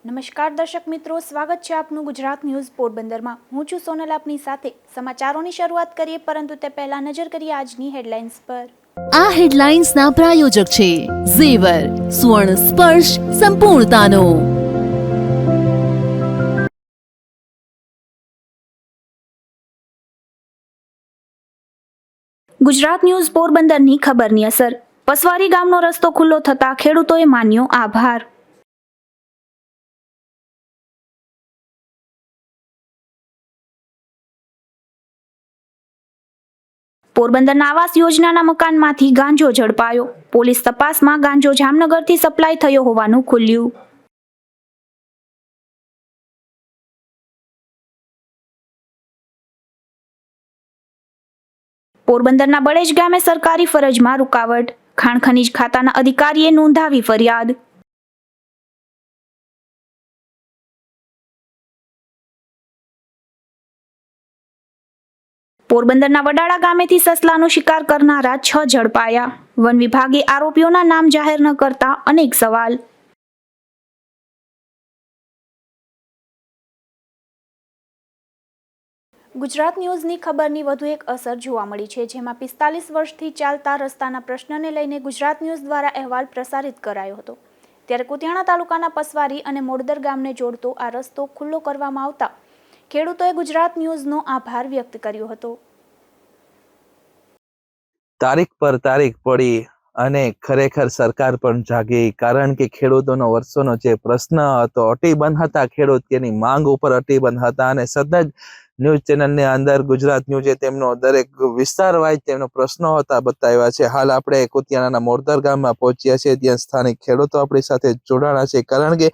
નમસ્કાર દર્શક મિત્રો, સ્વાગત છે આપનું ગુજરાત ન્યૂઝ પોરબંદરમાં। હું છું સોનલ આપની સાથે। સમાચારોની શરૂઆત કરીએ, પરંતુ તે પહેલા નજર કરીએ આજની હેડલાઇન્સ પર। આ હેડલાઇન્સના પ્રાયોજક છે ઝેવર, સ્વર્ણ સ્પર્શ સંપૂર્ણતાનો। ગુજરાત ન્યૂઝ પોરબંદરની ખબરની અસર। પસવારી ગામનો રસ્તો ખુલ્લો થતા ખેડૂતોએ માન્યો આભાર। પોરબંદરના આવાસ યોજનાના મકાનમાંથી ગાંજો ઝડપાયો। પોલીસ તપાસમાં ગાંજો જામનગરથી સપ્લાય થયો હોવાનું ખુલ્યું। પોરબંદરના બળેજ ગામે સરકારી ફરજમાં રૂકાવટ। ખાણ ખનીજ ખાતાના અધિકારીએ નોંધાવી ફરિયાદ। પોરબંદરના વડાળા ગામેથી સસલાનો શિકાર કરનારા 6 ઝડપાયા। વન વિભાગે આરોપીઓના નામ જાહેર ન કરતા અનેક સવાલ। ગુજરાત ન્યૂઝની ખબરની વધુ એક અસર જોવા મળી છે, જેમાં 45 વર્ષથી ચાલતા રસ્તાના પ્રશ્નને લઈને ગુજરાત ન્યૂઝ દ્વારા અહેવાલ પ્રસારિત કરાયો હતો। ત્યારે કુતિયાણા તાલુકાના પસવારી અને મોડદર ગામને જોડતો આ રસ્તો ખુલ્લો કરવામાં આવતા ખેડૂતોએ ગુજરાત ન્યૂઝનો આભાર વ્યક્ત કર્યો હતો। તારીખ પર તારીખ પડી અને ખરેખર સરકાર પણ જાગી, કારણ કે ખેડૂતોનો વર્ષોનો જે પ્રશ્ન હતો, અટીબંધ હતા, ખેડૂત તેની માંગ ઉપર અટીબંધ હતા અને સતત ન્યૂઝ ચેનલની અંદર ગુજરાત ન્યૂઝે તેમનો દરેક વિસ્તાર વાઇઝ તેમનો પ્રશ્નો હતા બતાવ્યા છે। હાલ આપણે કુતિયાણાના મોડદર ગામમાં પહોંચ્યા છે, ત્યાં સ્થાનિક ખેડૂતો આપણી સાથે જોડાણા છે, કારણ કે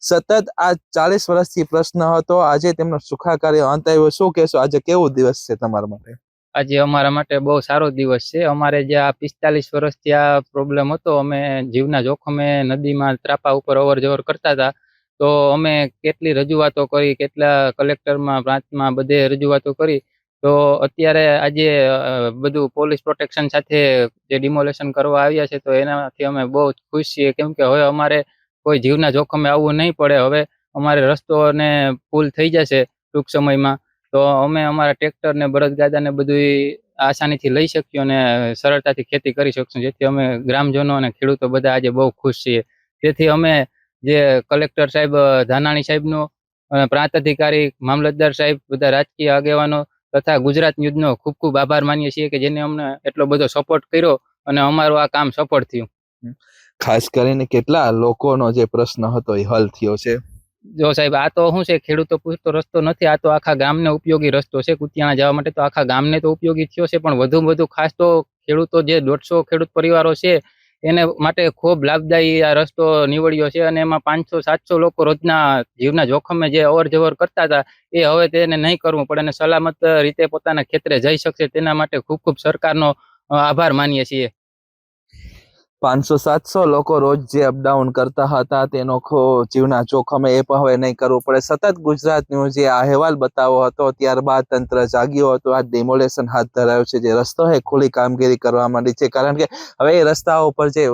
સતત આ 40 વર્ષથી પ્રશ્ન હતો, આજે તેમનો સુખાકારી અંત આવ્યો। શું કહેશો, આજે કેવો દિવસ છે તમારા માટે? આજે અમારા માટે બહુ સારો દિવસ છે। અમારે જે આ 45 વર્ષથી આ પ્રોબ્લેમ હતો, અમે જીવના જોખમે નદીમાં ત્રાપા ઉપર અવર જવર કરતા હતા, તો અમે કેટલી રજૂઆતો કરી, કેટલા કલેક્ટરમાં, પ્રાંતમાં બધે રજૂઆતો કરી, તો અત્યારે આજે બધું પોલીસ પ્રોટેક્શન સાથે જે ડિમોલેશન કરવા આવ્યા છે, તો એનાથી અમે બહુ ખુશ છીએ, કેમ કે હવે અમારે કોઈ જીવના જોખમે આવવું નહીં પડે। હવે અમારે રસ્તો અને પુલ થઈ જશે ટૂંક સમયમાં, તો અમે અમારા ટ્રેક્ટર ને બળદગાડા ને બધું આસાનીથી લઈ શકીએ અને સરળતાથી ખેતી કરી શકશું, જેથી અમે ગ્રામજનો અને ખેડૂતો બધા આજે બહુ ખુશ છીએ। તેથી અમે જે કલેક્ટર સાહેબ ધાનાણી સાહેબનો, પ્રાંત અધિકારી, મામલતદાર સાહેબ, બધા રાજકીય આગેવાનો તથા ગુજરાત ન્યૂઝનો ખૂબ ખૂબ આભાર માનીએ છીએ કે જેને અમને એટલો બધો સપોર્ટ કર્યો અને અમારું આ કામ સફળ થયું। ખાસ કરીને કેટલા લોકોનો જે પ્રશ્ન હતો એ હલ થયો છે? જો સાહેબ, આ તો શું છે, ખેડૂતો પૂરતો રસ્તો નથી, આ તો આખા ગામને ઉપયોગી રસ્તો છે। કુતિયાણા જવા માટે તો આખા ગામને તો ઉપયોગી થયો છે, પણ વધુ ખાસ તો ખેડૂતો જે 150 ખેડૂત પરિવારો છે એને માટે ખૂબ લાભદાયી આ રસ્તો નીવડ્યો છે, અને એમાં 500-700 લોકો રોજના જીવના જોખમે જે અવર જવર કરતા હતા, એ હવે તેને નહીં કરવું પડે અને સલામત રીતે પોતાના ખેતરે જઈ શકશે, તેના માટે ખૂબ ખૂબ સરકારનો આભાર માનીએ છીએ। 500-700 લોકો રોજ જે અપડાઉન કરતા હતા, તેનો જીવના જોખમે એ પણ હવે નહીં કરવું પડે। સતત ગુજરાત ન્યૂઝે આ અહેવાલ બતાવ્યો હતો, ત્યારબાદ તંત્ર જાગ્યો હતો, આ ડિમોલેશન હાથ ધરાયો છે, જે રસ્તો છે ખુલ્લી કામગીરી કરવા માંડી છે, કારણ કે હવે એ રસ્તાઓ પર જે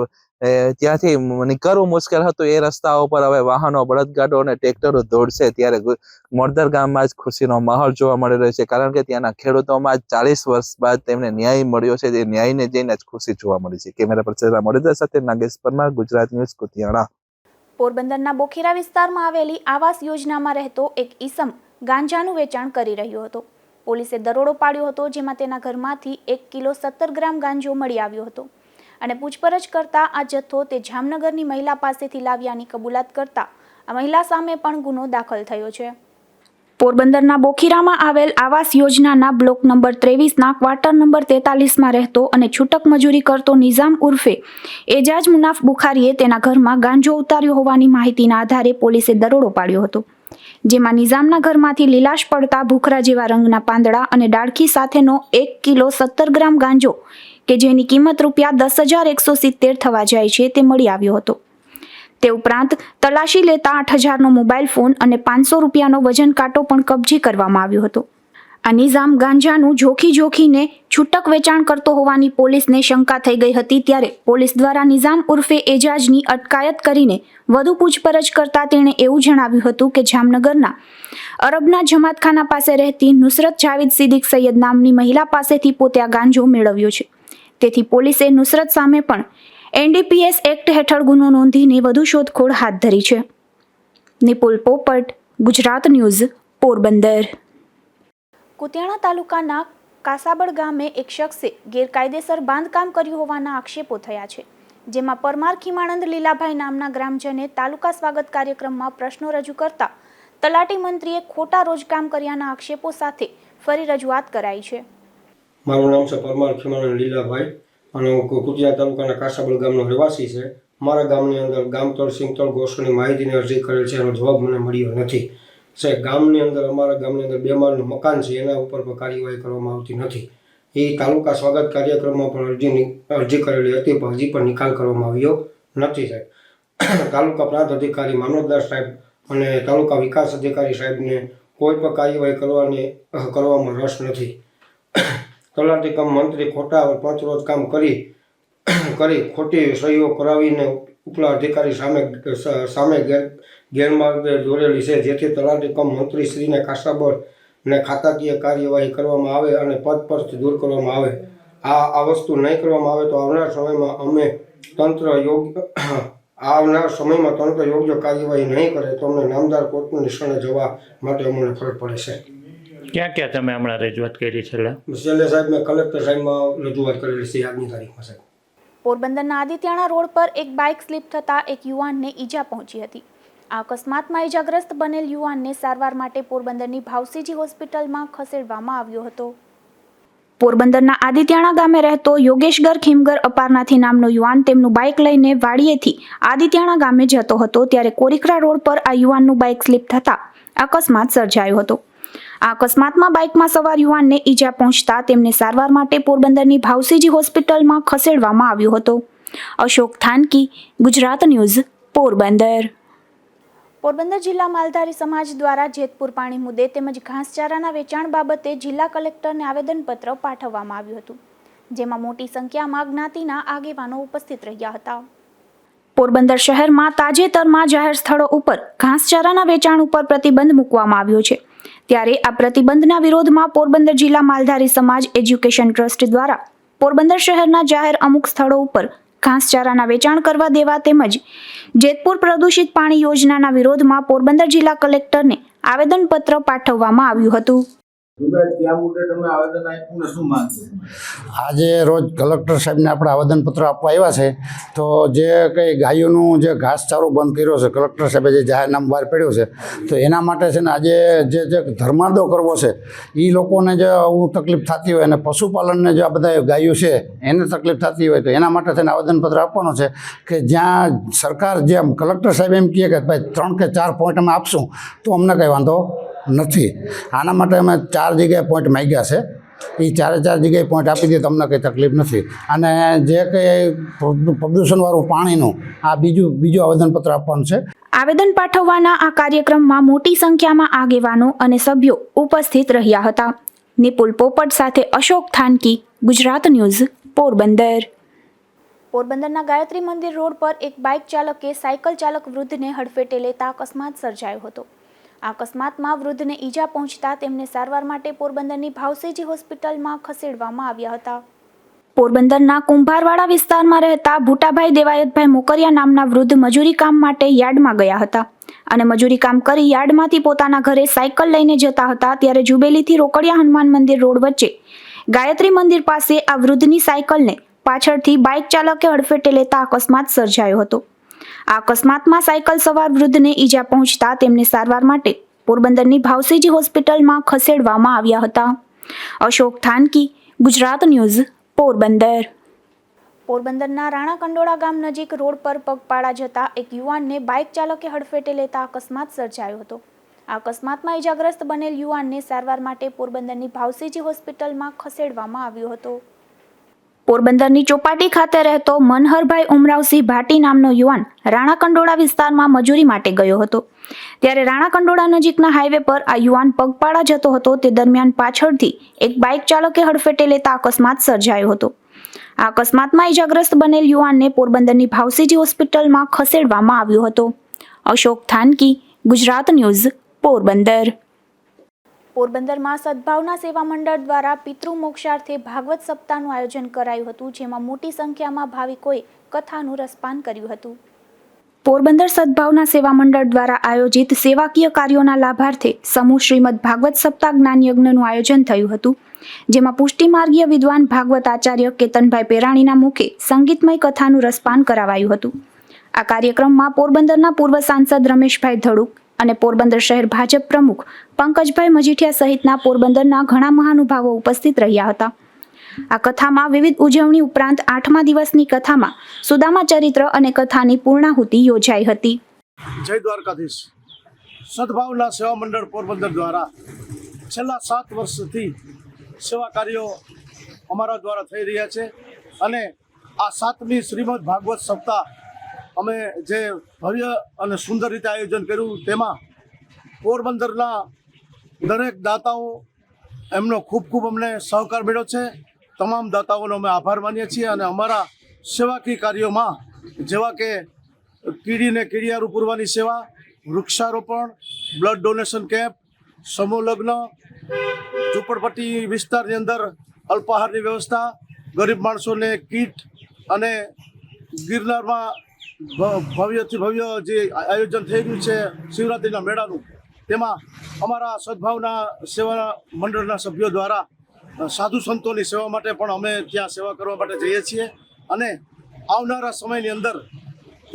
ત્યાંથી નીકળવું મુશ્કેલ હતું, એ રસ્તાઓ પર હવે વાહનો, બળદગાડો અને ટ્રેક્ટરો દોડશે। ત્યારે મોડદર ગામમાં જ ખુશીનો માહોલ જોવા મળી રહ્યો છે, કારણ કે ત્યાંના ખેડૂતોમાં 40 વર્ષ બાદ તેમને ન્યાય મળ્યો છે, તે ન્યાયને જઈને જ ખુશી જોવા મળી છે। કેમેરા પર્સન મોડદર સાથે નાગેશ પરમાર, ગુજરાત ન્યૂઝ, કુતિયાણા। પોરબંદરના બોખીરા વિસ્તારમાં આવેલી આવાસ યોજનામાં રહેતો એક ઈસમ ગાંજાનું વેચાણ કરી રહ્યો હતો। પોલીસે દરોડો પાડ્યો હતો, જેમાં તેના ઘરમાંથી 1 કિલો 17 ગ્રામ ગાંજો મળી આવ્યો હતો અને પૂછપરછ કરતા આ જથ્થો તે જામનગરની મહિલા પાસેથી લાવ્યાની કબૂલાત કરતા આ મહિલા સામે પણ ગુનો દાખલ થયો છે। પોરબંદરના બોખીરામાં આવેલ આવાસ યોજનાના બ્લોક નંબર 23ના ક્વાર્ટર નંબર 43માં રહેતો અને છૂટક મજૂરી કરતો નિઝામ ઉર્ફે એજાજ મુનાફ બુખારીએ તેના ઘરમાં ગાંજો ઉતાર્યો હોવાની માહિતીના આધારે પોલીસે દરોડો પાડ્યો હતો, જેમાં નિઝામના ઘરમાંથી લીલાશ પડતા ભૂખરા જેવા રંગના પાંદડા અને ડાળખી સાથેનો 1 કિલો 17 ગ્રામ ગાંજો કે જેની કિંમત ₹10,170 થવા જાય છે, તે મળી આવ્યો હતો। તે ઉપરાંત તલાશી લેતા 8,000નો મોબાઈલ ફોન અને ₹500નો વજન કાંટો પણ કબજે કરવામાં આવ્યો હતો। આ નિઝામ ગાંજાનું જોખીને છૂટક વેચાણ કરતો હોવાની પોલીસને શંકા થઈ ગઈ હતી, ત્યારે પોલીસ દ્વારા નિઝામ ઉર્ફે એજાજની અટકાયત કરીને વધુ પૂછપરછ કરતા તેણે એવું જણાવ્યું હતું કે જામનગરના અરબના જમાતખાના પાસે રહેતી નુસરત જાવેદ સિદ્દીક સૈયદ નામની મહિલા પાસેથી પોતે આ ગાંજો મેળવ્યો છે. તેથી પોલીસે નુસરત સામે પણ NDPS એક્ટ હેઠળ ગુનો નોંધીને વધુ શોધખોળ હાથ ધરી છે. નિપુલ પોપટ, ગુજરાત ન્યૂઝ, પોરબંદર. કુતિયાણા તાલુકાના કાસાબડ ગામે એક શખ્સે ગેરકાયદેસર બાંધકામ કર્યું હોવાના આક્ષેપો થયા છે, જેમાં પરમાર ખીમાનંદ લીલાભાઈ નામના ગ્રામજને તાલુકા સ્વાગત કાર્યક્રમમાં પ્રશ્નો રજૂ કરતા તલાટી મંત્રીએ ખોટા રોજકામ કર્યાના આક્ષેપો સાથે ફરી રજૂઆત કરાઈ છે. મારું નામ છે પરમાર ખીમાનંદ લીલાભાઈ અને હું કુતિયાણા તાલુકાના કાસાબડ ગામનો રહેવાસી છે. મારા ગામની અંદર ગામતળ સિંગતળ ગોઠવણી માહિતીની અરજી કરેલ છે, એનો જવાબ મને મળ્યો નથી. ગામની અંદર અમારા ગામની અંદર 2 માળનું મકાન છે, એના ઉપર પણ કાર્યવાહી કરવામાં આવતી નથી. એ તાલુકા સ્વાગત કાર્યક્રમમાં પણ અરજી કરેલી હતી, પણ હજી પણ નિકાલ કરવામાં આવ્યો નથી. સાહેબ, તાલુકા પ્રાંત અધિકારી મામલતદાર સાહેબ અને તાલુકા વિકાસ અધિકારી સાહેબને કોઈ પણ કાર્યવાહી કરવામાં રસ નથી. તલાટી કમ મંત્રી ખોટા પંચરોજ કામ કરી ખોટી સહીઓ કરાવીને ઉપલા અધિકારી સામે ગેરમાર્ગે દોરેલી છે, જેથી તલાટી કમ મંત્રીશ્રીને કાસાબડ ને ખાતાકીય કાર્યવાહી કરવામાં આવે અને પદ પરથી દૂર કરવામાં આવે. આ વસ્તુ નહીં કરવામાં આવે તો આવનાર સમયમાં તંત્ર યોગ્ય કાર્યવાહી નહીં કરે તો અમને નામદાર કોર્ટની નિશાળે જવા માટે અમને ફરજ પડે છે. ક્યાં ક્યાં તમે હમણાં રજૂઆત કરી છેલ્લે સાહેબ, મેં કલેક્ટર સાહેબમાં રજૂઆત કરેલી છે આજની તારીખમાં. સાહેબ, પોરબંદરના આદિત્યાણા રોડ પર એક બાઇક સ્લીપ થતાં એક યુવાનને ઈજા પહોંચી હતી. આ અકસ્માતમાં ઈજાગ્રસ્ત બનેલ યુવાનને સારવાર માટે પોરબંદરની ભાવસીજી હોસ્પિટલમાં ખસેડવામાં આવ્યો હતો. પોરબંદરના આદિત્યાણા ગામે રહેતો યોગેશગર ખીમગર અપારનાથી નામનો યુવાન તેમનું બાઇક લઈને વાડીએથી આદિત્યાણા ગામે જતો હતો, ત્યારે કોરીકરા રોડ પર આ યુવાનનું બાઇક સ્લીપ થતાં અકસ્માત સર્જાયો હતો. આ અકસ્માતમાં બાઇકમાં સવાર યુવાનને ઈજા પહોંચતા તેમને સારવાર માટે પોરબંદરની ભાવસીજી હોસ્પિટલમાં ખસેડવામાં આવ્યો હતો. અશોક થાનકી, ગુજરાત ન્યૂઝ, પોરબંદર. પોરબંદર જિલ્લા માલધારી સમાજ દ્વારા જેતપુર પાણી મુદ્દે તેમજ ઘાસચારાના વેચાણ બાબતે જિલ્લા કલેક્ટરને આવેદનપત્ર પાઠવવામાં આવ્યું હતું, જેમાં મોટી સંખ્યામાં જ્ઞાતિના આગેવાનો ઉપસ્થિત રહ્યા હતા. પોરબંદર શહેરમાં તાજેતરમાં જાહેર સ્થળો ઉપર ઘાસચારાના વેચાણ ઉપર પ્રતિબંધ મૂકવામાં આવ્યો છે, ત્યારે આ પ્રતિબંધના વિરોધમાં પોરબંદર જિલ્લા માલધારી સમાજ એજ્યુકેશન ટ્રસ્ટ દ્વારા પોરબંદર શહેરના જાહેર અમુક સ્થળો ઉપર ઘાસચારાના વેચાણ કરવા દેવા તેમજ જેતપુર પ્રદૂષિત પાણી યોજનાના વિરોધમાં પોરબંદર જિલ્લા કલેક્ટરને આવેદનપત્ર પાઠવવામાં આવ્યું હતું. આજે રોજ કલેક્ટર સાહેબને આપણે આવેદનપત્ર આપવા આવ્યા છે. તો જે કંઈ ગાયોનું જે ઘાસચારો બંધ કર્યો છે, કલેક્ટર સાહેબે જે જાહેરનામું બહાર પાડ્યું છે, તો એના માટે છે ને આજે જે ધર્માદો કરવો છે એ લોકોને જે આવું તકલીફ થતી હોય અને પશુપાલનને જે આ બધા ગાયો છે એને તકલીફ થતી હોય તો એના માટે છે ને આવેદનપત્ર આપવાનું છે કે જ્યાં સરકાર જેમ કલેક્ટર સાહેબ એમ કહે કે ભાઈ 3 કે 4 પોઈન્ટ અમે આપશું તો અમને કંઈ વાંધો નથી. આના માટે અમે 4 જગ્યાએ પોઈન્ટ માંગ્યા છે. એ 4 જગ્યાએ પોઈન્ટ આપી દે તો અમને કંઈ તકલીફ નથી. અને જે કંઈ પ્રદૂષણવાળું પાણીનું આ બીજું આવેદનપત્ર આપવાનું છે. આવેદન પાઠવવાના આ કાર્યક્રમમાં મોટી સંખ્યામાં આગેવાનો અને સભ્યો ઉપસ્થિત રહ્યા હતા. નિપુલ પોપટ સાથે અશોક થાનકી, ગુજરાત ન્યૂઝ, પોરબંદર. પોરબંદરના ગાયત્રી મંદિર રોડ પર એક બાઇક ચાલકે સાયકલ ચાલક વૃદ્ધને હડફેટે લેતા અકસ્માત સર્જાયો હતો. આ અકસ્માતમાં વૃદ્ધને ઈજા પહોંચતા તેમને સારવાર માટે પોરબંદરની ભાવસીજી હોસ્પિટલમાં ખસેડવામાં આવ્યા હતા. પોરબંદરના કુંભારવાડા વિસ્તારમાં રહેતા ભૂટાભાઈ દેવાયતભાઈ મોકરિયા નામના વૃદ્ધ મજૂરી કામ માટે યાર્ડમાં ગયા હતા અને મજૂરી કામ કરી યાર્ડમાંથી પોતાના ઘરે સાયકલ લઈને જતા હતા, ત્યારે જુબેલીથી રોકડિયા હનુમાન મંદિર રોડ વચ્ચે ગાયત્રી મંદિર પાસે આ વૃદ્ધની સાયકલને પાછળથી બાઇક ચાલકે હડફેટે લેતા અકસ્માત સર્જાયો હતો. આ અકસ્માતમાં સાયકલ સવાર વૃદ્ધને ઈજા પહોંચતા તેમને સારવાર માટે પોરબંદરની ભાવસીજી હોસ્પિટલમાં ખસેડવામાં આવ્યા હતા. અશોક થાનકી, ગુજરાત ન્યૂઝ, પોરબંદર. પોરબંદરના રાણા કંડોળા ગામ નજીક રોડ પર પગપાળા જતા એક યુવાનને બાઇક ચાલકે હડફેટે લેતા અકસ્માત સર્જાયો હતો. આ અકસ્માતમાં ઈજાગ્રસ્ત બનેલ યુવાનને સારવાર માટે પોરબંદરની ભાવસીજી હોસ્પિટલમાં ખસેડવામાં આવ્યો હતો. પોરબંદરની ચોપાટી ખાતે રહેતો મનહરભાઈ ઉમરાવસિંહ ભાટી નામનો યુવાન રાણાકંડોળા વિસ્તારમાં મજૂરી માટે ગયો હતો. ત્યારે રાણાકંડોળા નજીકના હાઈવે પર આ યુવાન પગપાળા જતો હતો. તે દરમિયાન પાછળથી એક બાઇક ચાલકે હડફેટે લેતા અકસ્માત સર્જાયો હતો. આ અકસ્માતમાં ઇજાગ્રસ્ત બનેલ યુવાનને પોરબંદરની ભાવસીજી હોસ્પિટલમાં ખસેડવામાં આવ્યો હતો. અશોક થાનકી, ગુજરાત ન્યૂઝ, પોરબંદર. પોરબંદરમાં સદભાવના સેવા મંડળ દ્વારા પિતૃ મોક્ષાર્થે ભાગવત સપ્તાહનું આયોજન કરાયું હતું, જેમાં મોટી સંખ્યામાં ભાવિકોએ કથાનું રસપાન કર્યું હતું. પોરબંદર સદભાવના સેવા મંડળ દ્વારા આયોજિત સેવાકીય કાર્યોના લાભાર્થે સમૂહ શ્રીમદ ભાગવત સપ્તાહ જ્ઞાન યજ્ઞનું આયોજન થયું હતું, જેમાં પુષ્ટિમાર્ગીય વિદ્વાન ભાગવત આચાર્ય કેતનભાઈ પેરાણીના મુખે સંગીતમય કથાનું રસપાન કરાવાયું હતું. આ કાર્યક્રમમાં પોરબંદરના પૂર્વ સાંસદ રમેશભાઈ ધડુક અને પોરબંદર શહેર ભાજપ પ્રમુખ પંકજભાઈ મજીઠિયા સહિતના પોરબંદરના ઘણા મહાનુભાવો ઉપસ્થિત રહ્યા હતા. આ કથામાં વિવિધ ઉજવણી ઉપરાંત 8મા દિવસની કથામાં સુદામા ચરિત્ર અને કથાની પૂર્ણાહુતિ યોજાઈ હતી. જય દ્વારકાધીશ. સદભાવના સેવા મંડળ પોરબંદર દ્વારા છેલ્લા 7 વર્ષથી સેવા કાર્યો અમારા દ્વારા થઈ રહ્યા છે અને આ 7મી શ્રીમદ ભાગવત સપ્તાહ અમે જે ભવ્ય અને સુંદર રીતે આયોજન કર્યું તેમાં પોરબંદરના દરેક દાતાઓ એમનો ખૂબ અમને સહકાર મળ્યો છે. તમામ દાતાઓનો અમે આભાર માનીએ છીએ અને અમારા સેવાકીય કાર્યોમાં જેવા કે કીડીને કીડિયારું પૂરવાની સેવા, વૃક્ષારોપણ, બ્લડ ડોનેશન કેમ્પ, સમૂહ લગ્ન, ઝૂંપડપટ્ટી વિસ્તારની અંદર અલ્પાહારની વ્યવસ્થા, ગરીબ માણસોને કીટ અને ગિરનારમાં ભવ્યથી ભવ્ય જે આયોજન થઈ રહ્યું છે શિવરાત્રિના મેળાનું, તેમાં અમારા સદભાવના સેવા મંડળના સભ્યો દ્વારા સાધુ સંતોની સેવા માટે પણ અમે ત્યાં સેવા કરવા માટે જઈએ છીએ અને આવનારા સમયની અંદર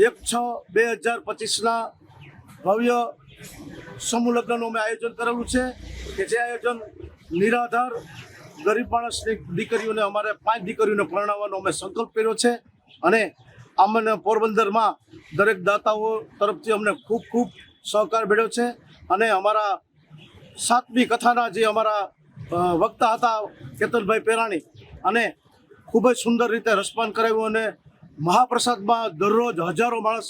1/6/2025ના ભવ્ય સમૂહ લગ્નનું અમે આયોજન કરેલું છે કે જે આયોજન નિરાધાર ગરીબ માણસની દીકરીઓને અમારે 5 દીકરીઓને પરણાવવાનો અમે સંકલ્પ કર્યો છે અને અમને પોરબંદરમાં દરેક દાતાઓ તરફથી અમને ખૂબ સહકાર મળ્યો છે અને અમારા 7મી કથાના જે અમારા વક્તા હતા કેતનભાઈ પેરાણી અને ખૂબ જ સુંદર રીતે રસપાન કરાવ્યું અને મહાપ્રસાદમાં દરરોજ હજારો માણસ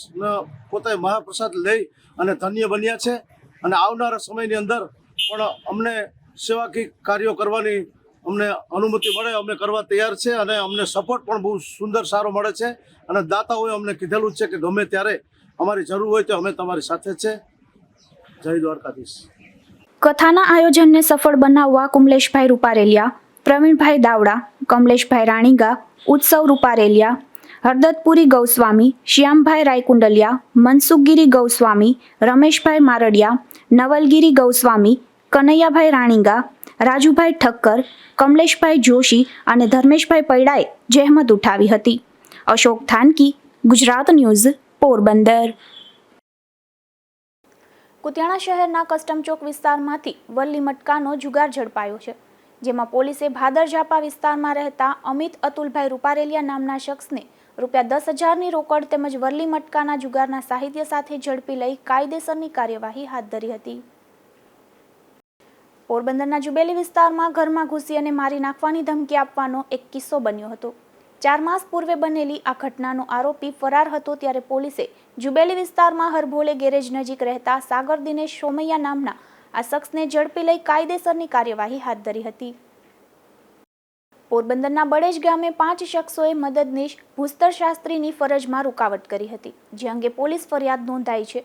પોતે મહાપ્રસાદ લઈ અને ધન્ય બન્યા છે અને આવનારા સમયની અંદર પણ અમને સેવાકીય કાર્યો કરવાની અમને અનુમતિ મળે અમે કરવા તૈયાર છે અને અમને સપોર્ટ પણ બહુ સુંદર સારો મળે છે અને દાતાઓએ અમને કીધેલું છે કે ગમે ત્યારે અમારી જરૂર હોય તો અમે તમારી સાથે છે. જય દ્વારકાધીશ. કથાના આયોજનને સફળ બનાવવા કુમલેશભાઈ રૂપારેલિયા, પ્રવીણભાઈ દાવડા, કમલેશભાઈ રાણીગા, ઉત્સવ રૂપારેલિયા, હરદતપુરી ગૌસ્વામી, શ્યામભાઈ રાયકુંડલિયા, મનસુખગીરી ગૌસ્વામી, રમેશભાઈ મારડિયા, નવલગીરી ગૌસ્વામી, કનૈયાભાઈ રાણીગા, રાજુભાઈ ઠક્કર, કમલેશભાઈ જોશી અને ધર્મેશભાઈ પૈડાએ જહેમત ઉઠાવી હતી. અશોક થાનકી, ગુજરાત ન્યૂઝ, પોરબંદર. કુતિયાણા શહેરના કસ્ટમ ચોક વિસ્તારમાંથી વલ્લી મટકાનો જુગાર ઝડપાયો છે, જેમાં પોલીસે ભાદરઝાપા વિસ્તારમાં રહેતા અમિત અતુલભાઈ રૂપારેલિયા નામના શખ્સને ₹10,000ની રોકડ તેમજ વલ્લી મટકાના જુગારના સાહિત્ય સાથે ઝડપી લઈ કાયદેસરની કાર્યવાહી હાથ ધરી હતી. પોરબંદરના જુબેલી વિસ્તારમાં ઘરમાં ઘૂસી અને મારી નાખવાની ધમકી આપવાનો એક કિસ્સો બન્યો હતો. 4 માસ પૂર્વે બનેલી આ ઘટનાનો આરોપી ફરાર હતો, ત્યારે પોલીસે જુબેલી વિસ્તારમાં હરભોલે ગેરેજ નજીક રહેતા સાગર દિનેશ સોમૈયા નામના આ શખ્સને ઝડપી લઈ કાયદેસરની કાર્યવાહી હાથ ધરી હતી. પોરબંદરના બળેજ ગામે 5 શખ્સોએ મદદનીશ ભૂસ્તર શાસ્ત્રીની ફરજમાં રૂકાવટ કરી હતી, જે અંગે પોલીસ ફરિયાદ નોંધાઈ છે.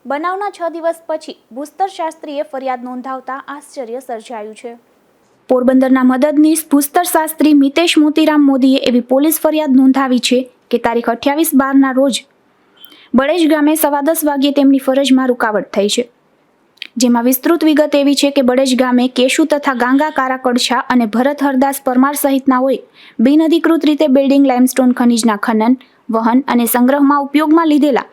બનાવના 6 દિવસ પછી ભૂસ્તર શાસ્ત્રીએ ફરિયાદ નોંધાવતા આશ્ચર્ય સર્જાયું છે. પોરબંદરના મદદનીશ ભૂસ્તર શાસ્ત્રી મિતેશ મોતીરામ મોદીએ એવી પોલીસ ફરિયાદ નોંધાવી છે કે તારીખ 28/12ના રોજ બળેજ ગામે 10:15 વાગ્યે તેમની ફરજમાં રૂકાવટ થઈ છે, જેમાં વિસ્તૃત વિગત એવી છે કે બળેજ ગામે કેશુ તથા ગાંગા કારાકડછા અને ભરત હરદાસ પરમાર સહિતનાઓએ બિનઅધિકૃત રીતે બિલ્ડિંગ લાઇમસ્ટોન ખનીજના ખનન, વહન અને સંગ્રહમાં ઉપયોગમાં લીધેલા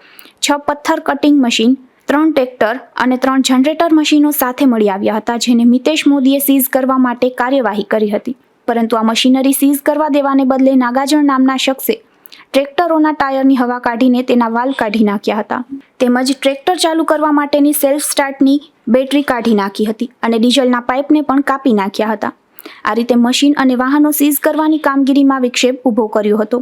6 પથ્થર કટિંગ મશીન, 3 ટ્રેક્ટર અને 3 જનરેટર મશીનો સાથે મળી આવ્યા હતા, જેને મિતેશ મોદીએ સીઝ કરવા માટે કાર્યવાહી કરી હતી. પરંતુ આ મશીનરી સીઝ કરવા દેવાને બદલે નાગાજણ નામના શખ્સે ટ્રેક્ટરોના ટાયરની હવા કાઢીને તેના વાલ્વ કાઢી નાખ્યા હતા, તેમજ ટ્રેક્ટર ચાલુ કરવા માટેની સેલ્ફ સ્ટાર્ટની બેટરી કાઢી નાખી હતી અને ડીઝલના પાઇપને પણ કાપી નાખ્યા હતા. આ રીતે મશીન અને વાહનો સીઝ કરવાની કામગીરીમાં વિક્ષેપ ઊભો કર્યો હતો.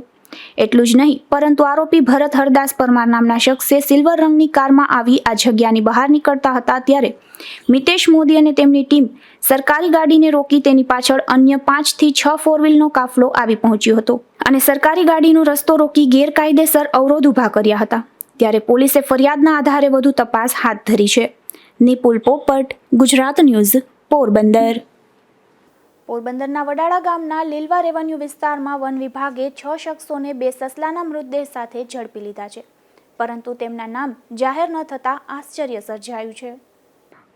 એટલું જ નહીં, પરંતુ આરોપી ભરત હરદાસ પરમાર નામના શખ્સે સિલ્વર રંગની કારમાં આવી આ જગ્યાની બહાર નીકળતા હતા ત્યારે મિતેશ મોદી અને તેમની ટીમ સરકારી ગાડીને રોકી તેની પાછળ અન્ય 5 થી 6 ફોર વ્હીલનો કાફલો આવી પહોંચ્યો હતો અને સરકારી ગાડીનો રસ્તો રોકી ગેરકાયદેસર અવરોધ ઊભા કર્યા હતા. ત્યારે પોલીસે ફરિયાદના આધારે વધુ તપાસ હાથ ધરી છે. નિપુલ પોપટ, ગુજરાત ન્યૂઝ, પોરબંદર. પોરબંદરના વડાળા ગામના લીલવા રેવન્યુ વિસ્તારમાં વન વિભાગે 6 શખ્સોને 2 સસલાના મૃતદેહ સાથે ઝડપી લીધા છે, પરંતુ તેમના નામ જાહેર ન થતાં આશ્ચર્ય સર્જાયું છે.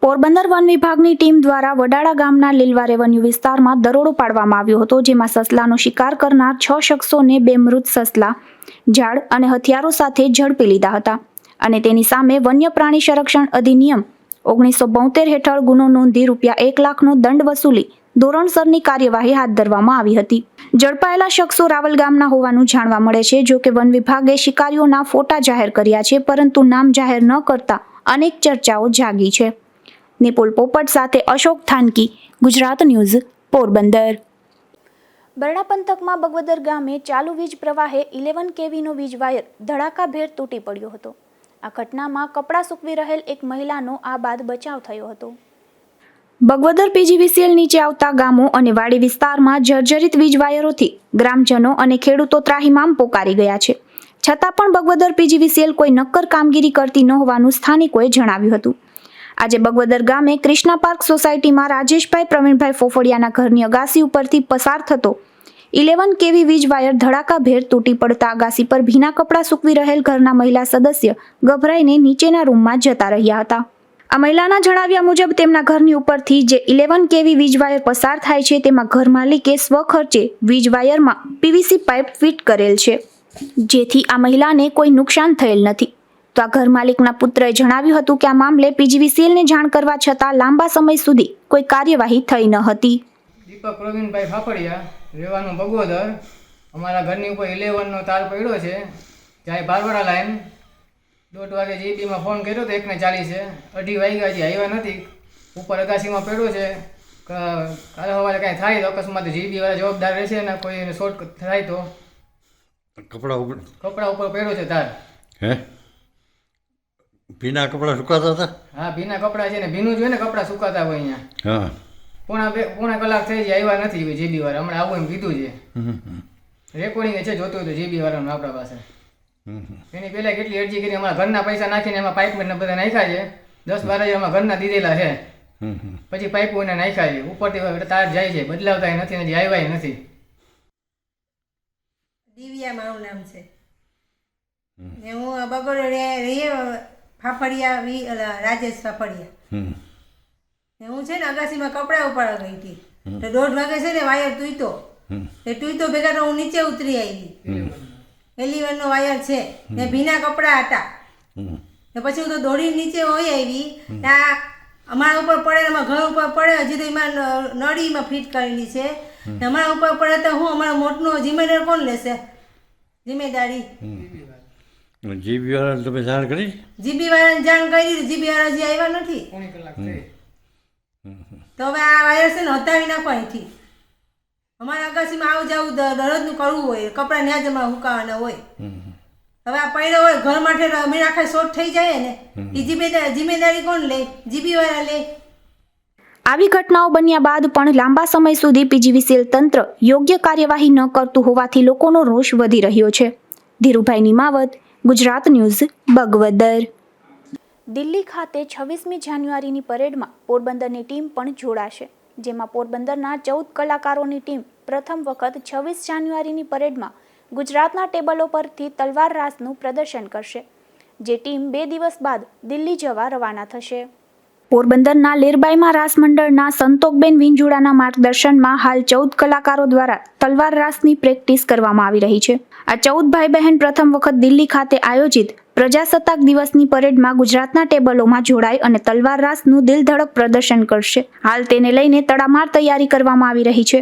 પોરબંદર વન વિભાગની ટીમ દ્વારા વડાળા ગામના લીલવા રેવન્યુ વિસ્તારમાં દરોડો પાડવામાં આવ્યો હતો, જેમાં સસલાનો શિકાર કરનાર 6 શખ્સોને 2 મૃત સસલા, ઝાડ અને હથિયારો સાથે ઝડપી લીધા હતા અને તેની સામે વન્ય પ્રાણી સંરક્ષણ અધિનિયમ 1972 હેઠળ ગુનો નોંધી ₹1 લાખનો દંડ વસૂલી ધોરણસરની કાર્યવાહી હાથ ધરવામાં આવી હતી. ઝડપાયેલા શખ્સો રાવલ ગામના હોવાનું જાણવા મળે છે. જો કે વન વિભાગે શિકારીઓના ફોટા જાહેર કર્યા છે, પરંતુ નામ જાહેર ન કરતા અનેક ચર્ચાઓ જાગી છે. નિપુલ પોપટ સાથે અશોક થાનકી, ગુજરાત ન્યૂઝ, પોરબંદર. બરડા પંથકમાં બગવદર ગામે ચાલુ વીજ પ્રવાહે 11 kVનો વીજ વાયર ધડાકાભેર તૂટી પડ્યો હતો. આ ઘટનામાં કપડાં સૂકવી રહેલ એક મહિલાનો આ બાદ બચાવ થયો હતો. બગવદર PGVCL નીચે આવતા ગામો અને વાડી વિસ્તારમાં જર્જરિત વીજ વાયરોથી ગ્રામજનો અને ખેડૂતો ત્રાહિમામ પોકારી ગયા છે. છતાં પણ બગવદર PGVCL કોઈ નક્કર કામગીરી કરતી ન હોવાનું સ્થાનિકોએ જણાવ્યું હતું. આજે બગવદર ગામે ક્રિષ્ના પાર્ક સોસાયટીમાં રાજેશભાઈ પ્રવીણભાઈ ફોફડિયાના ઘરની અગાસી ઉપરથી પસાર થતો 11 kV વીજ વાયર ધડાકાભેર તૂટી પડતા અગાસી પર ભીના કપડાં સૂકવી રહેલ ઘરના મહિલા સદસ્ય ગભરાઈને નીચેના રૂમમાં જતા રહ્યા હતા. આ મહિલાના જણાવ્યા મુજબ તેમના ઘરની ઉપરથી જે 11 kV વીજ વાયર પસાર થાય છે તેમાં ઘર માલિકે સ્વખર્ચે વીજ વાયરમાં PVC પાઇપ ફિટ કરેલ છે, જેથી આ મહિલાને કોઈ નુકસાન થયેલ નથી. તો આ ઘર માલિકના પુત્રએ જણાવ્યું હતું કે આ મામલે PGVCLને જાણ કરવા છતાં લાંબા સમય સુધી કોઈ કાર્યવાહી થઈ ન હતી. દીપક પ્રવીણભાઈ ફાફડિયા, રહેવાનું બગવદર. અમારા ઘરની ઉપર 11નો તાર પડ્યો છે, જાય બારવાડા લાઈન. 1:30 વાગે જીબીમાં ફોન કર્યો તો 1:40 છે, 2:30 વાગ્યા હજી આવ્યા નથી. ઉપર અગાસીમાં પડ્યો છે. કાલે સવારે કાંઈ થાય તો અકસ્માત જીબી વાળા જવાબદાર રહેશે અને કોઈ શોર્ટ થાય તો. કપડા ઉપર પડ્યો છે તાર. હે, ભીના કપડા સુકાતા હતા? હા, ભીના કપડા છે ને ભીનું જ હોય ને, કપડા સુકાતા હોય અહીંયા. હા, પોણા કલાક થઈ જાય, આવ્યા નથી જીબી વાળા. હમણાં આવું એમ કીધું છે. રેકોર્ડિંગ છે, જોતું હતું જીબી વાળાનું આપણા પાસે. એની પહેલા કેટલી અરજી કરી, અમારા ઘરના પૈસા નાખીને એમાં પાઇપમેન્ટ બધા નાખ્યા છે. 10-12 હજાર અમારા ઘરના દીધેલા છે. પછી પાઇપો એને નાખ્યા છે. ઉપરથી તાર જાય છે, બદલાવતા નથી, હજી આવ્યા નથી. દિવ્યા મારું નામ છે. ને હું બગોડે રહીએ ફાફડિયા, રાજેશ ફાફડિયા. ને હું છે ને અગાસીમાં કપડા ઉપાડવા ગઈ હતી, તો 1:30 વાગે છે ને વાયર તૂટ્યો. એ તૂટ્યો ભેગા તો હું નીચે ઉતરી આવી. 11નો વાયર છે ને ભીના કપડા હતા. ને પછી હું તો દોડીને નીચે વહી આવી. અમારા ઉપર પડે, અમારા ઘર ઉપર પડે. હજી તો એમાં નળીમાં ફિટ કરેલી છે. અમારા ઉપર પડે તો હું અમારા મોટનો જિમ્મેદાર કોણ લેશે? જિમ્મેદારી જીબી વાળાને તમે જાણ કરી? જીબી વાળાને જાણ કરી, જીબી વાળા હજી આવ્યા નથી. તો હવે આ વાયર છે ને હટાવી નાખો અહીંથી. અમારા અગાસીમાં આવું જવું દરરોજનું કરવું હોય, કપડાં ન્યા જ અમારે સુકાવાના હોય. હવે આ પડ્યો હોય ઘર માટે અમે આખા શોર્ટ થઈ જાય ને, એ જિમ્મેદારી કોણ લે? જીબી વાળા લે. આવી ઘટનાઓ બન્યા બાદ પણ લાંબા સમય સુધી PGVCL તંત્ર યોગ્ય કાર્યવાહી ન કરતું હોવાથી લોકોનો રોષ વધી રહ્યો છે. ધીરુભાઈ નિમાવત, ગુજરાત ન્યૂઝ, બગવદર. દિલ્હી ખાતે 26મી જાન્યુઆરીની પરેડમાં પોરબંદરની ટીમ પણ જોડાશે, જેમાં પોરબંદરના 14 કલાકારોની ટીમ પ્રથમ વખત 26 જાન્યુઆરીની પરેડમાં ગુજરાતના ટેબલો પરથી તલવાર રાસનું પ્રદર્શન કરશે, જે ટીમ 2 દિવસ બાદ દિલ્હી જવા રવાના થશે. પોરબંદરના લેરબાઈમાં રાસ મંડળના સંતોકબેન વિંજુડાના માર્ગદર્શનમાં હાલ 14 કલાકારો દ્વારા તલવાર રાસની પ્રેક્ટિસ કરવામાં આવી રહી છે. આ 14 ભાઈ બહેન પ્રથમ વખત દિલ્હી ખાતે આયોજિત પ્રજાસત્તાક દિવસની પરેડમાં ગુજરાતના ટેબલોમાં જોડાઈ અને તલવાર રાસનું દિલધડક પ્રદર્શન કરશે. હાલ તેને લઈને તડામાર તૈયારી કરવામાં આવી રહી છે.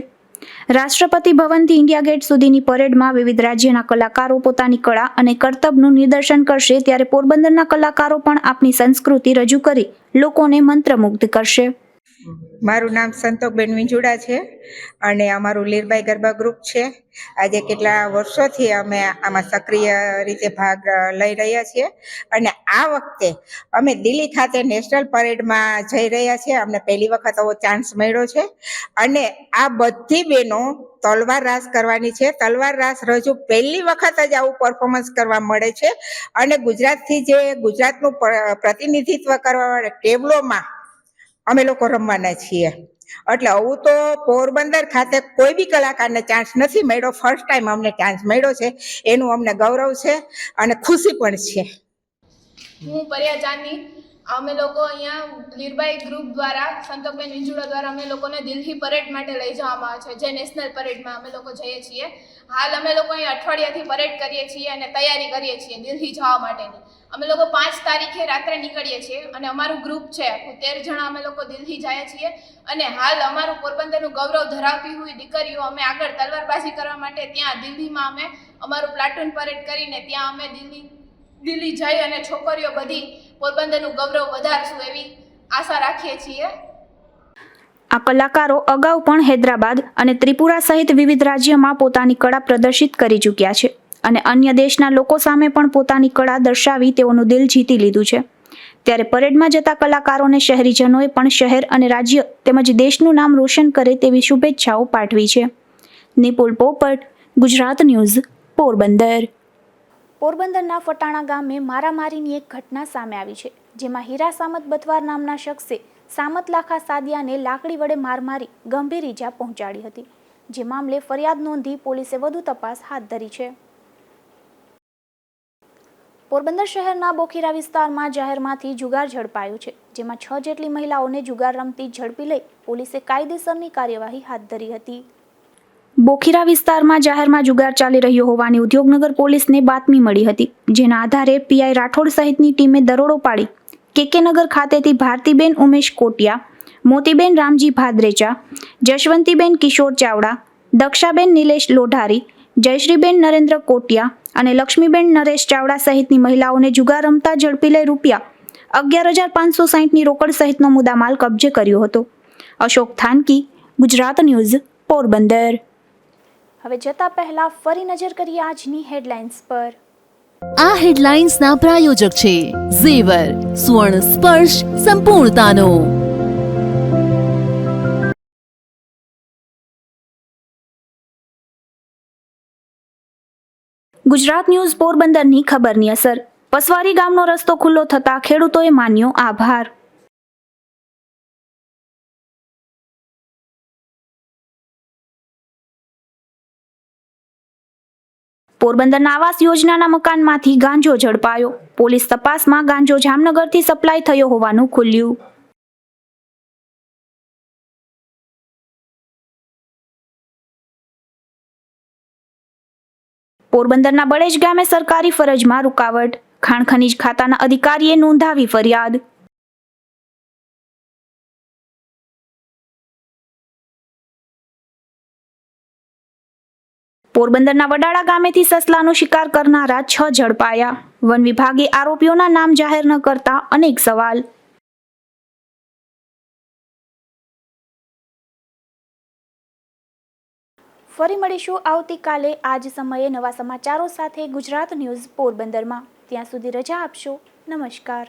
રાષ્ટ્રપતિ ભવનથી ઇન્ડિયા ગેટ સુધીની પરેડમાં વિવિધ રાજ્યના કલાકારો પોતાની કળા અને કરતબનું નિદર્શન કરશે, ત્યારે પોરબંદરના કલાકારો પણ આપણી સંસ્કૃતિ રજૂ કરી લોકોને મંત્રમુગ્ધ કરશે. મારું નામ સંતોકબેન વિંજુડા છે અને અમારું લીરબાઈ ગરબા ગ્રુપ છે. આજે કેટલા વર્ષોથી અમે આમાં સક્રિય રીતે ભાગ લઈ રહ્યા છીએ અને આ વખતે અમે દિલ્હી ખાતે નેશનલ પરેડમાં જઈ રહ્યા છીએ. અમને પહેલી વખત આવો ચાન્સ મળ્યો છે અને આ બધી બહેનો તલવાર રાસ કરવાની છે. તલવાર રાસ રજૂ પહેલી વખત જ આવું પરફોર્મન્સ કરવા મળે છે અને ગુજરાતથી જે ગુજરાતનું પ્રતિનિધિત્વ કરવાવાળા ટેબલોમાં અમે લોકો રમવાના છીએ. એટલે આવું તો પોરબંદર ખાતે કોઈ બી કલાકારને ચાન્સ નથી મળ્યો. ફર્સ્ટ ટાઈમ અમને ચાન્સ મળ્યો છે, એનું અમને ગૌરવ છે અને ખુશી પણ છે. હું પરિયા ચાંદની. અમે લોકો અહીંયા લીરબાઈ ગ્રુપ દ્વારા સંતોકબેન વિંજુડા દ્વારા અમે લોકોને દિલ્હી પરેડ માટે લઈ જવામાં આવે છે, જે નેશનલ પરેડમાં અમે લોકો જઈએ છીએ. હાલ અમે લોકો અહીંયા અઠવાડિયાથી પરેડ કરીએ છીએ અને તૈયારી કરીએ છીએ દિલ્હી જવા માટેની. અમે લોકો 5 તારીખે રાત્રે નીકળીએ છીએ અને અમારું ગ્રુપ છે આખું 13 જણા અમે લોકો દિલ્હી જઈએ છીએ અને હાલ અમારું પોરબંદરનું ગૌરવ ધરાવતી હોય દીકરીઓ અમે આગળ તલવારબાજી કરવા માટે ત્યાં દિલ્હીમાં અમે અમારું પ્લાટૂન પરેડ કરીને ત્યાં અમે દિલ્હી જઈ અને છોકરીઓ બધી પોરબંદરનું ગૌરવ વધારશું એવી આશા રાખીએ છીએ. આ કલાકારો અગાઉ પણ હૈદરાબાદ અને ત્રિપુરા સહિત વિવિધ રાજ્યોમાં પોતાની કળા પ્રદર્શિત કરી ચૂક્યા છે અને અન્ય દેશના લોકો સામે પણ પોતાની કળા દર્શાવી તેઓનું દિલ જીતી લીધું છે. ત્યારે પરેડમાં જતા કલાકારોને શહેરીજનોએ પણ શહેર અને રાજ્ય તેમજ દેશનું નામ રોશન કરે તેવી શુભેચ્છાઓ પાઠવી છે. નિપુલ પોપટ, ગુજરાત ન્યૂઝ, પોરબંદર. પોરબંદરના ફટાણા ગામે મારામારીની એક ઘટના સામે આવી છે, જેમાં હીરા સામત બથવાર નામના શખ્સે સામત લાખા સાદિયાને લાકડી વડે માર મારી ગંભીર ઈજા પહોંચાડી હતી. જે મામલે ફરિયાદ નોંધી પોલીસે વધુ તપાસ હાથ ધરી છે. પોરબંદર શહેરના બોખીરા વિસ્તારમાં જાહેરમાંથી જુગાર ઝડપાયો છે, જેમાં 6 જેટલી મહિલાઓને જુગાર રમતી ઝડપી લઈ પોલીસે કાયદેસરની કાર્યવાહી હાથ ધરી હતી. બોખીરા વિસ્તારમાં જાહેરમાં જુગાર ચાલી રહ્યો હોવાની ઉદ્યોગનગર પોલીસને બાતમી મળી હતી, જેના આધારે પીઆઈ રાઠોડ સહિતની ટીમે દરોડો પાડી કેકેનગર ખાતેથી ભારતીબેન ઉમેશ કોટિયા, મોતીબેન રામજી ભાદરેચા, જશવંતીબેન કિશોર ચાવડા, દક્ષાબેન નિલેશ લોઢારી, જયશ્રીબેન નરેન્દ્ર કોટિયા અને લક્ષ્મીબેન નરેશ ચાવડા સહિતની મહિલાઓને જુગાર રમતા ઝડપી લઈ ₹11,560ની રોકડ સહિતનો મુદ્દામાલ કબજે કર્યો હતો. અશોક થાનકી, ગુજરાત ન્યૂઝ, પોરબંદર. હવે જતા પહેલા ફરી નજર કરીએ આજની હેડલાઇન્સ પર. આ હેડલાઇન્સના પ્રાયોજક છે ઝેવર, સુવર્ણ સ્પર્શ સંપૂર્ણતાનો. ગુજરાત ન્યૂઝ પોરબંદરની ખબરની અસર. પસવારી ગામનો રસ્તો ખુલ્લો થતા ખેડૂતોએ માન્યો આભાર. પોરબંદરના આવાસ યોજનાના મકાનમાંથી ગાંજો ઝડપાયો. પોલીસ તપાસમાં ગાંજો જામનગરથી સપ્લાય થયો હોવાનું ખુલ્યું. પોરબંદરના બળેજ ગામે સરકારી ફરજમાં રૂકાવટ. ખાણ ખનીજ ખાતાના અધિકારીએ નોંધાવી ફરિયાદ. પોરબંદરના વડાળા ગામેથી સસલાનો શિકાર કરનારા 6 ઝડપાયા. વન વિભાગે આરોપીઓના નામ જાહેર ન કરતા અનેક સવાલ. ફરી મળીશું આવતીકાલે આ જ સમયે નવા સમાચારો સાથે ગુજરાત ન્યૂઝ પોરબંદરમાં. ત્યાં સુધી રજા આપશો. નમસ્કાર.